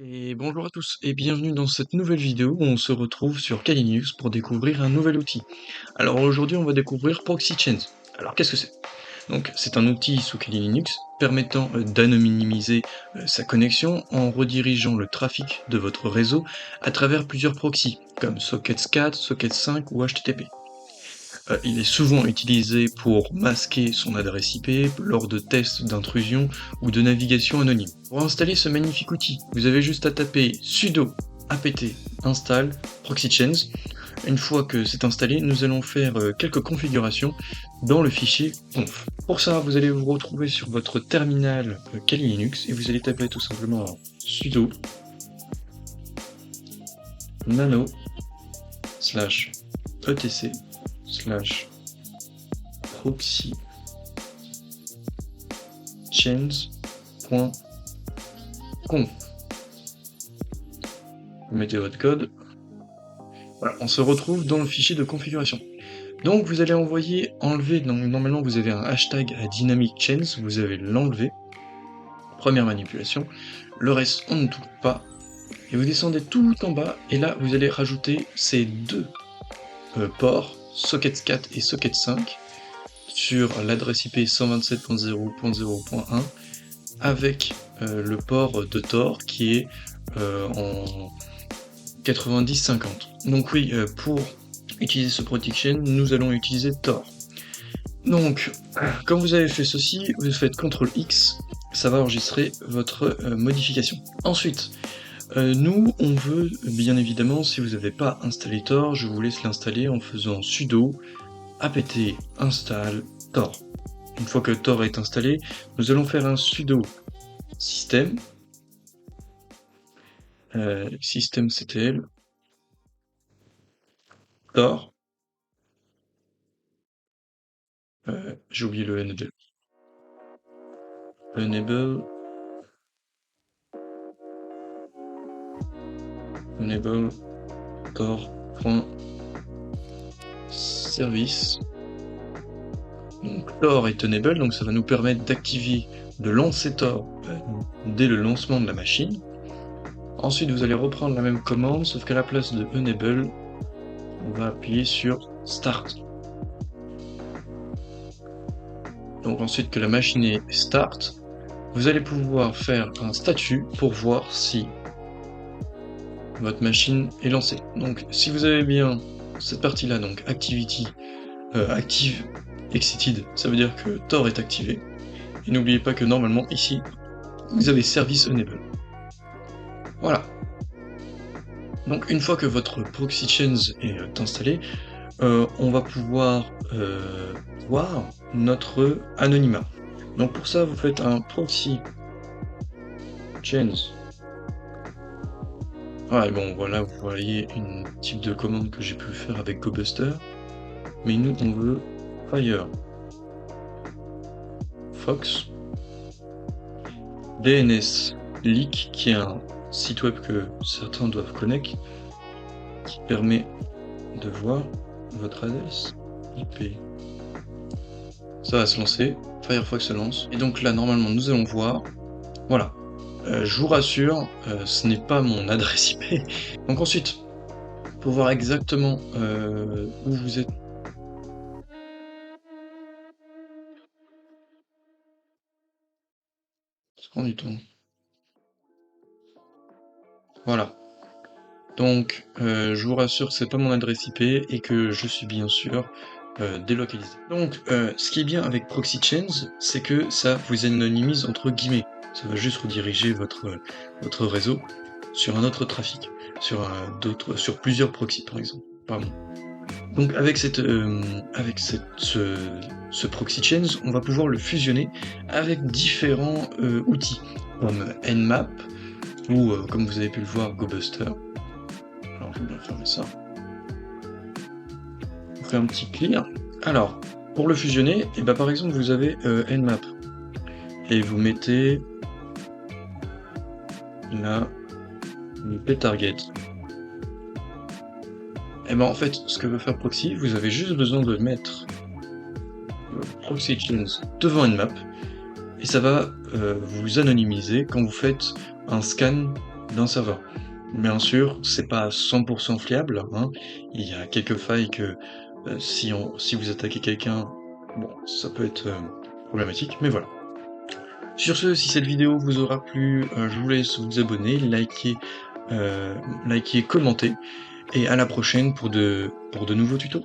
Et bonjour à tous et bienvenue dans cette nouvelle vidéo où on se retrouve sur Kali Linux pour découvrir un nouvel outil. Alors aujourd'hui on va découvrir ProxyChains. Alors qu'est-ce que c'est? Donc c'est un outil sous Kali Linux permettant d'anonymiser sa connexion en redirigeant le trafic de votre réseau à travers plusieurs proxys comme Sockets 4, Sockets 5 ou HTTP. Il est souvent utilisé pour masquer son adresse IP lors de tests d'intrusion ou de navigation anonyme. Pour installer ce magnifique outil, vous avez juste à taper sudo apt install proxychains. Une fois que c'est installé, nous allons faire quelques configurations dans le fichier conf. Pour ça, vous allez vous retrouver sur votre terminal Kali Linux et vous allez taper tout simplement sudo nano /etc proxy chains.conf. Vous mettez votre code. Voilà, on se retrouve dans le fichier de configuration. Donc vous allez enlever, donc normalement vous avez un hashtag à dynamic chains, vous allez l'enlever. Première manipulation. Le reste on ne touche pas. Et vous descendez tout en bas et là vous allez rajouter ces deux ports, sockets 4 et sockets 5, sur l'adresse IP 127.0.0.1 avec le port de Tor qui est en 9050. Donc oui, pour utiliser ce protection, nous allons utiliser Tor. Donc, quand vous avez fait ceci, vous faites CTRL X, ça va enregistrer votre modification. Ensuite, nous, on veut, bien évidemment, si vous n'avez pas installé Tor, je vous laisse l'installer en faisant sudo apt install Tor. Une fois que Tor est installé, nous allons faire un sudo system systemctl Tor. J'ai oublié le enable. Enable Tor.service. Donc Tor est enable, donc ça va nous permettre d'activer, de lancer Tor dès le lancement de la machine. Ensuite vous allez reprendre la même commande, sauf qu'à la place de enable, on va appuyer sur start. Donc ensuite que la machine est start, vous allez pouvoir faire un statut pour voir si votre machine est lancée. Donc si vous avez bien cette partie là, donc activity active exited, ça veut dire que Tor est activé. Et n'oubliez pas que normalement ici vous avez service enable. Voilà. Donc une fois que votre proxychains est installé, on va pouvoir voir notre anonymat. Donc pour ça vous faites un proxychains. Ah et bon voilà, vous voyez une type de commande que j'ai pu faire avec GoBuster, mais nous on veut Firefox DNS Leak, qui est un site web que certains doivent connaître, qui permet de voir votre adresse IP. Ça va se lancer, Firefox se lance, et donc là normalement nous allons voir, voilà. Je vous rassure, ce n'est pas mon adresse IP. Donc ensuite, pour voir exactement où vous êtes. Ça prend du temps. Voilà. Donc, je vous rassure, c'est pas mon adresse IP et que je suis bien sûr délocalisé. Donc, ce qui est bien avec ProxyChains, c'est que ça vous anonymise entre guillemets. Ça va juste rediriger votre réseau sur un autre trafic, sur plusieurs proxys par exemple. Pardon. Donc avec ce ProxyChains, on va pouvoir le fusionner avec différents outils comme Nmap ou comme vous avez pu le voir GoBuster. Alors je vais bien fermer ça. On fait un petit clear. Alors pour le fusionner, et ben, par exemple vous avez Nmap et vous mettez là IP target. Et ben en fait, ce que veut faire Proxy, vous avez juste besoin de mettre ProxyChains devant Nmap et ça va vous anonymiser quand vous faites un scan d'un serveur. Bien sûr, c'est pas à 100 fiable, hein. Il y a quelques failles que, si vous attaquez quelqu'un, bon, ça peut être, problématique, mais voilà. Sur ce, si cette vidéo vous aura plu, je vous laisse vous abonner, heu, liker, commenter et à la prochaine pour de nouveaux tutos.